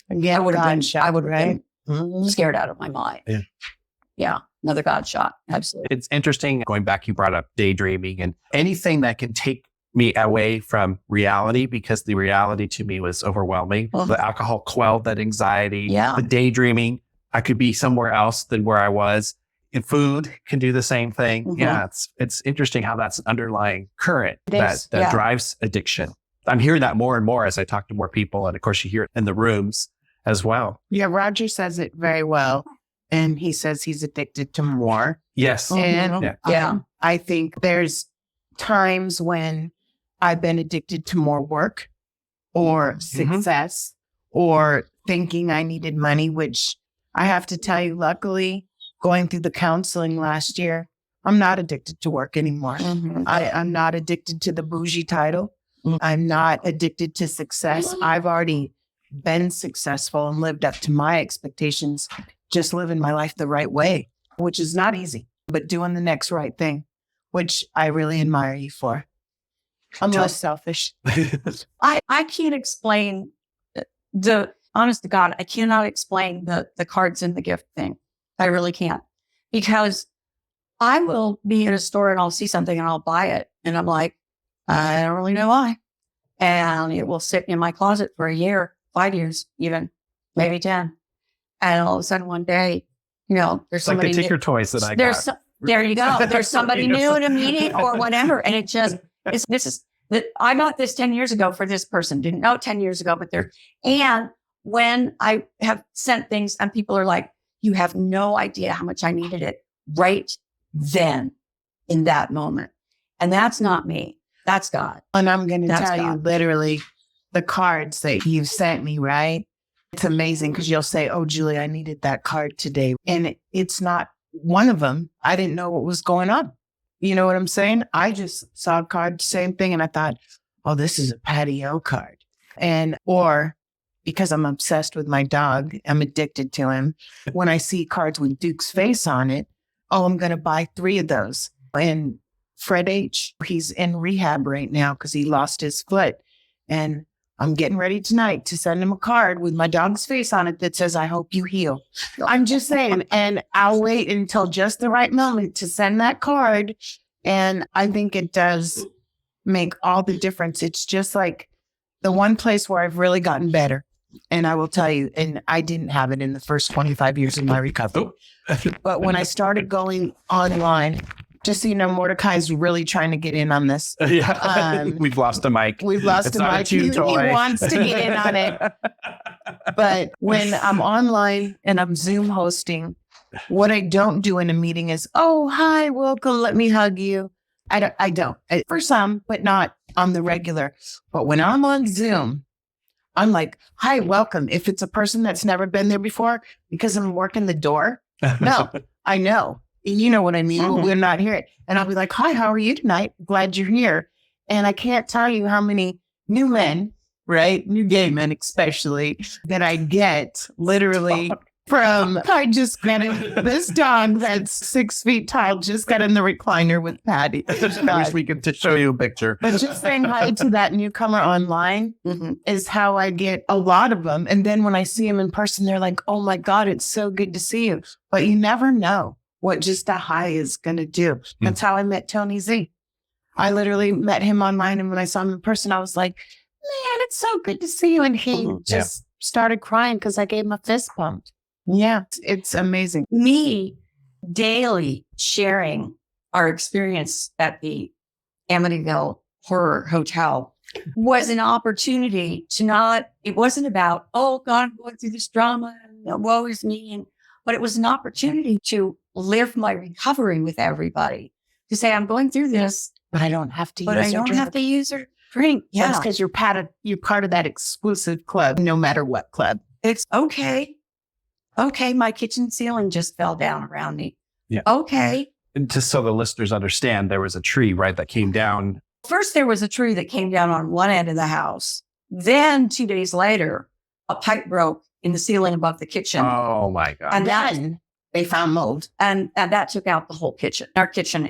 Again, I would have right? been scared out of my mind. Yeah. Another God shot. Absolutely. It's interesting. Going back, you brought up daydreaming and anything that can take me away from reality, because the reality to me was overwhelming. The alcohol quelled that anxiety. The daydreaming, I could be somewhere else than where I was. And food can do the same thing. Yeah, it's interesting how that's an underlying current that drives addiction. I'm hearing that more and more as I talk to more people. And of course, you hear it in the rooms as well. Yeah, Roger says it very well. And he says he's addicted to more. Yes. And I think there's times when I've been addicted to more work or success or thinking I needed money, which I have to tell you, luckily, going through the counseling last year, I'm not addicted to work anymore. I'm not addicted to the bougie title. I'm not addicted to success. I've already been successful and lived up to my expectations, just living my life the right way, which is not easy, but doing the next right thing, which I really admire you for. I'm less selfish. I can't explain honest to God, I cannot explain the cards and the gift thing. I really can't, because I will be in a store and I'll see something and I'll buy it. And I'm like, I don't really know why. And it will sit in my closet for a year, 5 years, even maybe 10. And all of a sudden one day, there's It's somebody like the ticker toys that I got. There you go. There's somebody new in a meeting or whatever. And it just, I got this 10 years ago for this person. Didn't know 10 years ago, but and when I have sent things and people are like, you have no idea how much I needed it right then in that moment. And that's not me. That's God. And I'm going to tell you God. literally the cards that you've sent me, right? It's amazing because you'll say, oh, Julie, I needed that card today. And it's not one of them. I didn't know what was going on. You know what I'm saying? I just saw a card, same thing. And I thought, oh, this is a patio card. Or because I'm obsessed with my dog, I'm addicted to him. When I see cards with Duke's face on it, oh, I'm going to buy 3 of those. And Fred H., he's in rehab right now because he lost his foot. And I'm getting ready tonight to send him a card with my dog's face on it that says, I hope you heal. I'm just saying, and I'll wait until just the right moment to send that card. And I think it does make all the difference. It's just like the one place where I've really gotten better. And I will tell you, and I didn't have it in the first 25 years of my recovery. But when I started going online, just so you know, Mordecai is really trying to get in on this. We've lost a mic. We've lost a mic. He wants to get in on it. But when I'm online and I'm Zoom hosting, what I don't do in a meeting is, oh, hi, welcome, let me hug you. I don't. For some, but not on the regular. But when I'm on Zoom, I'm like, hi, welcome. If it's a person that's never been there before, because I'm working the door. No, I know. You know what I mean? But we're not here. And I'll be like, hi, how are you tonight? Glad you're here. And I can't tell you how many new men, right? New gay men, especially, that I get literally I just got this dog that's 6 feet tall, just got in the recliner with Patty. I wish we could show you a picture. But just saying hi to that newcomer online is how I get a lot of them. And then when I see them in person, they're like, oh my God, it's so good to see you. But you never know what just a hi is going to do. That's how I met Tony Z. I literally met him online. And when I saw him in person, I was like, man, it's so good to see you. And he just started crying because I gave him a fist bump. Yeah, it's amazing. Me daily sharing our experience at the Amityville Horror Hotel was an opportunity it wasn't about, oh God, I'm going through this drama and woe is me. But it was an opportunity to live my recovery with everybody, to say, I'm going through this, but I don't have to use or drink. Yeah. That's because you're part of that exclusive club, no matter what club. It's okay. Okay, my kitchen ceiling just fell down around me. Yeah. Okay. And just so the listeners understand, there was a tree, right, that came down. First, there was a tree that came down on one end of the house. Then 2 days later, a pipe broke in the ceiling above the kitchen. Oh my God. And then they found mold. And that took out the whole kitchen. Our kitchen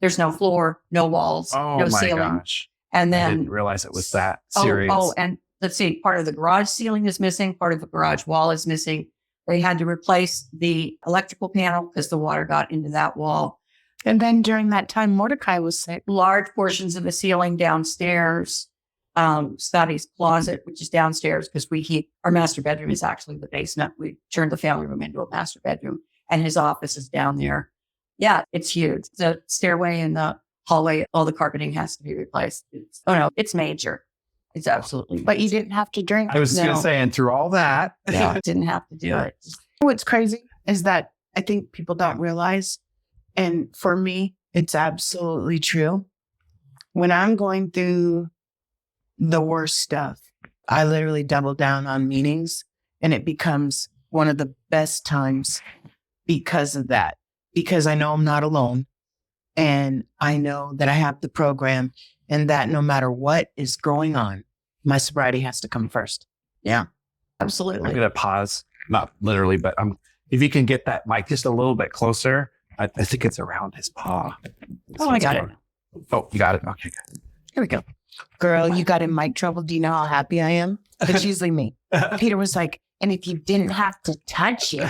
there's no floor, no walls, no ceiling. Gosh. And then I didn't realize it was that serious. And let's see, part of the garage ceiling is missing, part of the garage wall is missing. They had to replace the electrical panel because the water got into that wall. And then during that time, Mordecai was sick. Large portions of the ceiling downstairs, Scotty's closet, which is downstairs because our master bedroom is actually the basement. We turned the family room into a master bedroom and his office is down there. Yeah, it's huge. The stairway and the hallway, all the carpeting has to be replaced. It's major. It's absolutely major. But you didn't have to drink. I was going to say, and through all that. Yeah, didn't have to do it. What's crazy is that I think people don't realize, and for me, it's absolutely true. When I'm going through the worst stuff, I literally double down on meetings, and it becomes one of the best times because of that, because I know I'm not alone, and I know that I have the program, and that no matter what is going on, my sobriety has to come first. Yeah, I'm absolutely. going to pause, not literally, but if you can get that mic just a little bit closer, I think it's around his paw. Oh, I got it. Oh, you got it. Okay. Here we go. Girl, you got in mic trouble. Do you know how happy I am? It's usually me. Peter was like, and if you didn't have to touch it.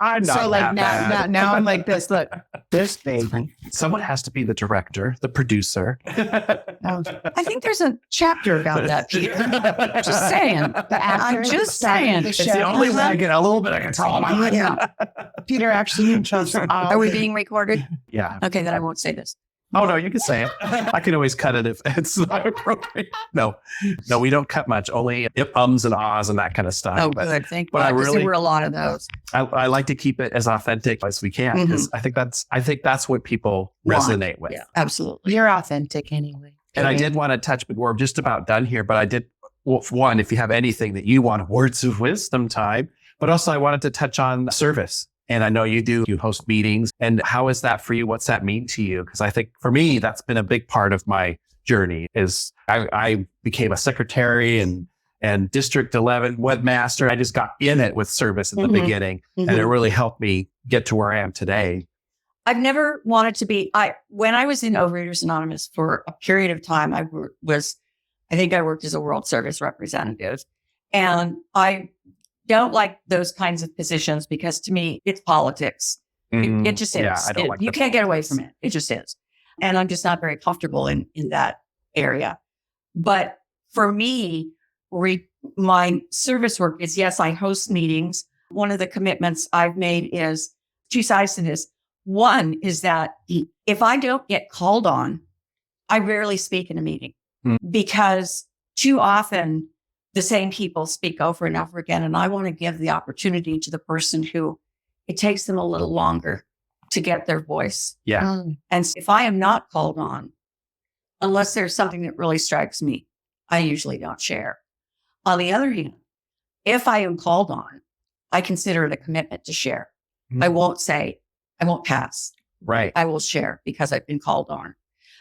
I'm not So like that now bad. I'm like this. Look, this baby. Someone has to be the director, the producer. Oh, I think there's a chapter about that, Peter. Just saying. the actor, I'm just saying. the It's chef. the only way I get a little bit of control. Yeah. Peter actually controls all. Are we being recorded? Yeah. Okay, then I won't say this. Oh, no, you can say it. I can always cut it if it's not appropriate. No, we don't cut much. Only ums and ahs and that kind of stuff. Oh, But good. Thank but God. I 'Cause really- there were a lot of those. I like to keep it as authentic as we can because I think that's what people resonate with. Yeah, absolutely. You're authentic anyway. And I did want to touch, but we're just about done here. But I did, well, one, if you have anything that you want, words of wisdom time, but also I wanted to touch on service. And I know you host meetings. And how is that for you? What's that mean to you? Because I think for me, that's been a big part of my journey is I became a secretary and District 11 webmaster. I just got in it with service in the beginning and it really helped me get to where I am today. I've never wanted to be, when I was in Overeaters Anonymous for a period of time, I think I worked as a World Service representative. And I don't like those kinds of positions because to me, it's politics. It just is. Yeah, I don't like you the can't get away politics. from it. It just is. And I'm just not very comfortable in that area. But for me, my service work is, yes, I host meetings. One of the commitments I've made is two sides to this. One is that if I don't get called on, I rarely speak in a meeting because too often the same people speak over and over again. And I want to give the opportunity to the person who it takes them a little longer to get their voice. Yeah. And if I am not called on, unless there's something that really strikes me, I usually don't share. On the other hand, if I am called on, I consider it a commitment to share. I won't pass. Right. I will share because I've been called on.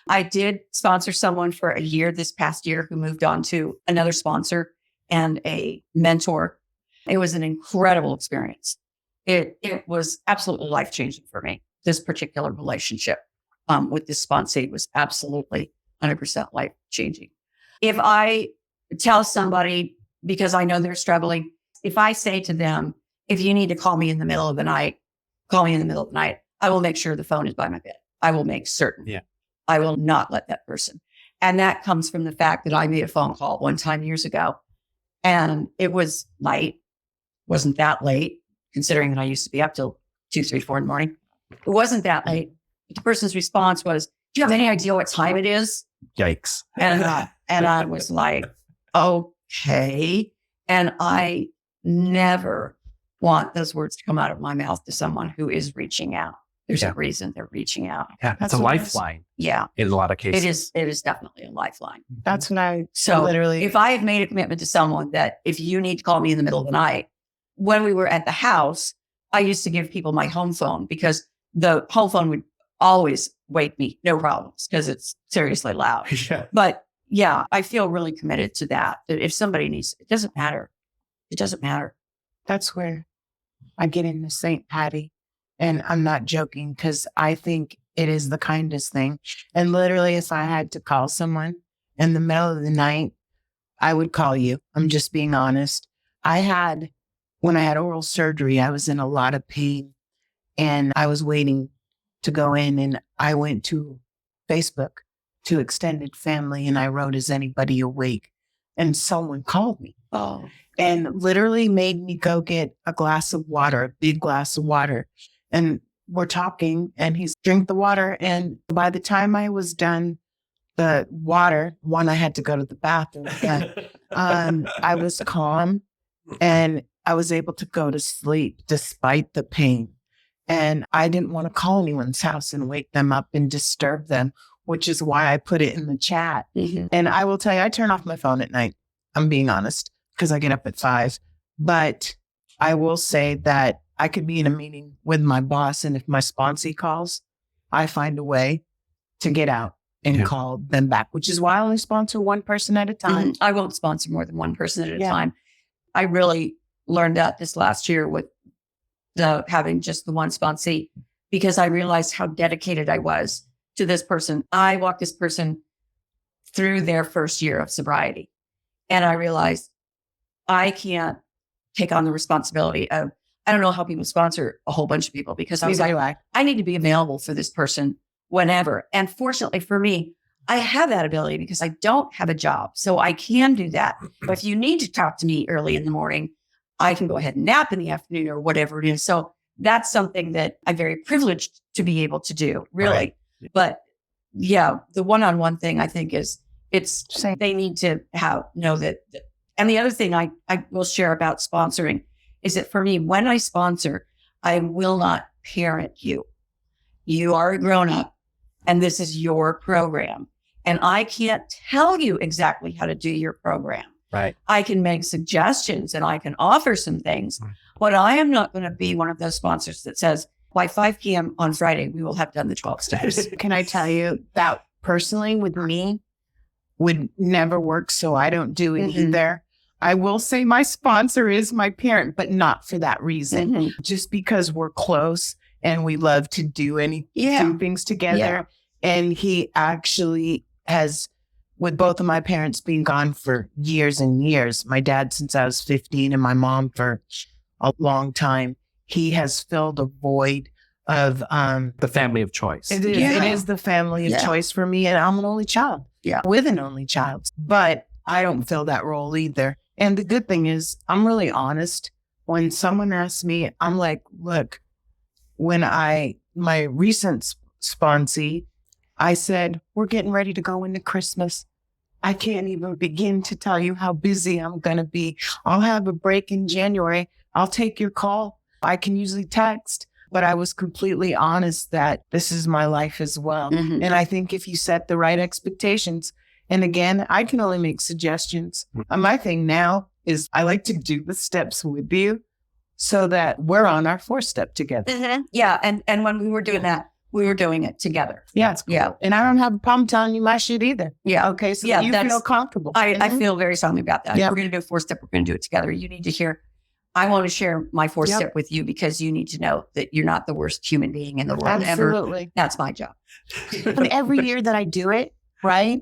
I did sponsor someone for a year this past year who moved on to another sponsor and a mentor. It was an incredible experience. It was absolutely life-changing for me. This particular relationship with this sponsee was absolutely 100% life-changing. If I tell somebody, because I know they're struggling, if I say to them, if you need to call me in the middle of the night, call me in the middle of the night, I will make sure the phone is by my bed. I will make certain. Yeah. I will not let that person. And that comes from the fact that I made a phone call one time years ago and it was light. Wasn't that late, considering that I used to be up till 2, 3, 4 in the morning. It wasn't that late. But the person's response was, do you have any idea what time it is? Yikes. And I was like, okay. And I never want those words to come out of my mouth to someone who is reaching out. There's a reason they're reaching out. Yeah. It's a lifeline Yeah. in a lot of cases. It is definitely a lifeline. That's when I So literally. if I have made a commitment to someone that if you need to call me in the middle of the night, when we were at the house, I used to give people my home phone because the home phone would always wake me, no problems, because it's seriously loud. Yeah. But yeah, I feel really committed to that. That if somebody needs, it doesn't matter. It doesn't matter. That's where I get into St. Patty. And I'm not joking because I think it is the kindest thing. And literally, if I had to call someone in the middle of the night, I would call you. I'm just being honest. When I had oral surgery, I was in a lot of pain and I was waiting to go in. And I went to Facebook to extended family and I wrote, is anybody awake? And someone called me. Oh, And literally made me go get a glass of water, a big glass of water. And we're talking and he's drink the water. And by the time I was done the water, I had to go to the bathroom. I was calm and I was able to go to sleep despite the pain. And I didn't want to call anyone's house and wake them up and disturb them, which is why I put it in the chat. Mm-hmm. And I will tell you, I turn off my phone at night. I'm being honest, because I get up at 5. But I will say that I could be in a meeting with my boss, and if my sponsee calls, I find a way to get out and call them back, which is why I only sponsor one person at a time. I won't sponsor more than one person at a Yeah. time. I really learned that this last year with having just the one sponsee, because I realized how dedicated I was to this person. I walked this person through their first year of sobriety, and I realized I can't take on the responsibility of, I don't know how people sponsor a whole bunch of people, because I was like, I need to be available for this person whenever. And fortunately for me, I have that ability because I don't have a job. So I can do that. But if you need to talk to me early in the morning, I can go ahead and nap in the afternoon or whatever it is. So that's something that I'm very privileged to be able to do, really. Right. But yeah, the one-on-one thing, I think they need to know that. And the other thing I will share about sponsoring is that for me, when I sponsor, I will not parent you. You are a grown-up, and this is your program. And I can't tell you exactly how to do your program. Right. I can make suggestions and I can offer some things, but I am not going to be one of those sponsors that says, by 5 p.m. on Friday, we will have done the 12 steps. Can I tell you that personally with me would never work, so I don't do it either. I will say my sponsor is my parent, but not for that reason. Just because we're close and we love to do things together. Yeah. And he actually has, with both of my parents being gone for years and years, my dad since I was 15 and my mom for a long time, he has filled a void of The family of choice. it is the family of choice for me, and I'm an only child. Yeah. With an only child. But I don't fill that role either. And the good thing is I'm really honest. When someone asks me, I'm like, look, when my recent sponsee, I said, we're getting ready to go into Christmas. I can't even begin to tell you how busy I'm going to be. I'll have a break in January. I'll take your call. I can usually text, but I was completely honest that this is my life as well. And I think if you set the right expectations, and again, I can only make suggestions. My thing now is I like to do the steps with you so that we're on our 4th step together. Yeah. And when we were doing that, we were doing it together. Yeah. Yeah. And I don't have a problem telling you my shit either. Yeah. Okay. So Yeah, you feel comfortable. I feel very strongly about that. Yeah. If we're going to do a 4th step, we're going to do it together. You need to hear, I want to share my 4th step with you because you need to know that you're not the worst human being in the world ever. Absolutely. That's my job. But every year that I do it, right?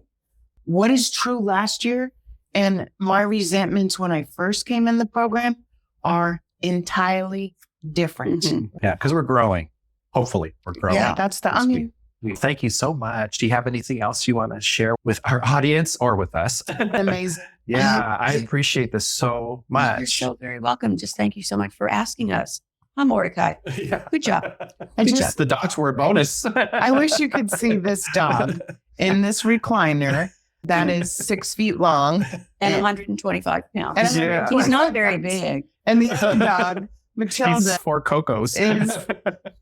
What is true last year and my resentments when I first came in the program are entirely different. Yeah, because we're growing. Hopefully, we're growing. Yeah. That's the Yes, onion. Thank you so much. Do you have anything else you want to share with our audience or with us? Amazing. Yeah, I appreciate this so much. You're so very welcome. Just thank you so much for asking us. I'm Mordecai. Yeah. Good job. The dogs were a bonus. I wish you could see this dog in this recliner that is 6 feet long. And 125 pounds. And Yeah. He's not very big. And the other dog, Matilda, He's 4 Cocos. is,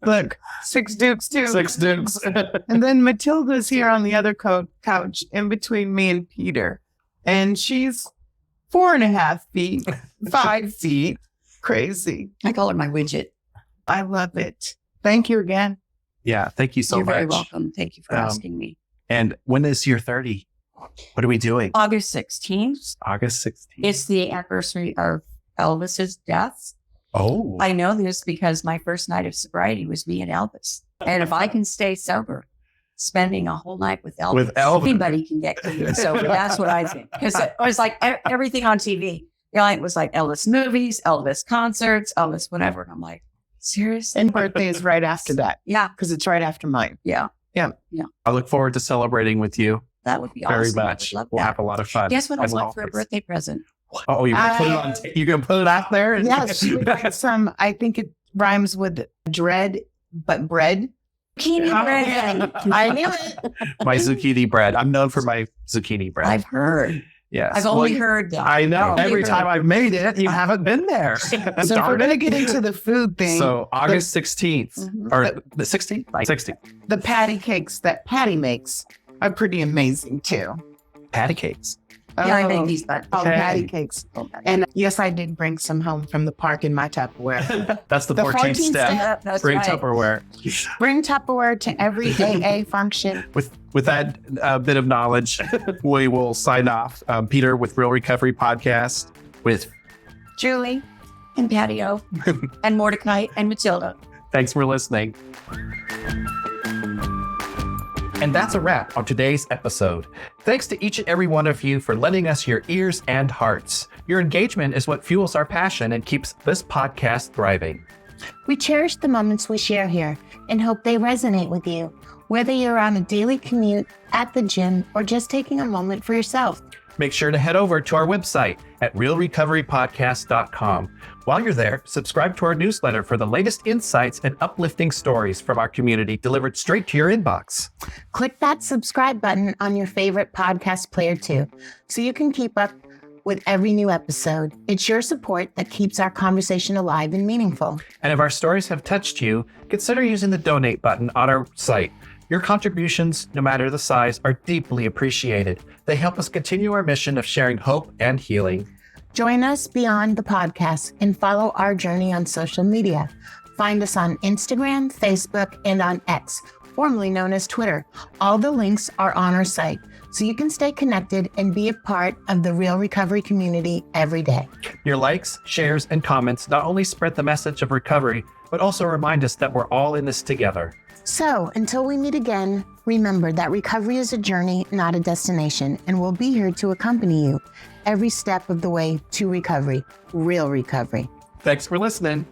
look, 6 Dukes too. 6 Dukes. And then Matilda's here on the other couch in between me and Peter. And she's 4.5 feet, 5 feet. Crazy. I call her my widget. I love it. Thank you again. Yeah, thank you so You're much. very welcome. Thank you for asking me. And when is your 30? What are we doing? August 16th. August 16th. It's the anniversary of Elvis's death. Oh. I know this because my first night of sobriety was me and Elvis. And if I can stay sober, spending a whole night with Elvis, anybody can get clean sober. That's what I think. Because it was like everything on TV. It was like Elvis movies, Elvis concerts, Elvis whatever. And I'm like, seriously? And birthday is right after that Yeah. because it's right after mine. Yeah. I look forward to celebrating with you That would be very awesome. much. I would love We'll that. have a lot of fun. Guess what I as want for a always. birthday present? Oh, you're gonna put it on. You're gonna put it out there. Yes, she would like some, I think it rhymes with dread, but bread. Zucchini bread. I knew it. My zucchini bread. I'm known for my zucchini bread. I've heard. Yes. I've only heard that. I know. Only Every heard. time I've made it, you haven't been there. So if we're Darn going to it. get into the food thing, So August 16th or the 16th? 16th. the patty cakes that Patty makes are pretty amazing too. Patty cakes. Yeah, I Oh, make these, but Oh, Okay. patty cakes. And yes, I did bring some home from the park in my Tupperware. That's the The 14th 14th step. step. that's Bring right. Tupperware. Bring Tupperware to every AA function. With that bit of knowledge, we will sign off. Peter with Real Recovery Podcast with Julie and Patio and Mordecai and Matilda. thanks for listening. And that's a wrap on today's episode. Thanks to each and every one of you for lending us your ears and hearts. Your engagement is what fuels our passion and keeps this podcast thriving. We cherish the moments we share here and hope they resonate with you, whether you're on a daily commute, at the gym, or just taking a moment for yourself. Make sure to head over to our website at realrecoverypodcast.com. While you're there, subscribe to our newsletter for the latest insights and uplifting stories from our community delivered straight to your inbox. Click that subscribe button on your favorite podcast player too, so you can keep up with every new episode. It's your support that keeps our conversation alive and meaningful. And if our stories have touched you, consider using the donate button on our site. Your contributions, no matter the size, are deeply appreciated. They help us continue our mission of sharing hope and healing. Join us beyond the podcast and follow our journey on social media. Find us on Instagram, Facebook, and on X, formerly known as Twitter. All the links are on our site, so you can stay connected and be a part of the Real Recovery community every day. Your likes, shares, and comments not only spread the message of recovery, but also remind us that we're all in this together. So, until we meet again, remember that recovery is a journey, not a destination, and we'll be here to accompany you every step of the way to recovery, real recovery. Thanks for listening.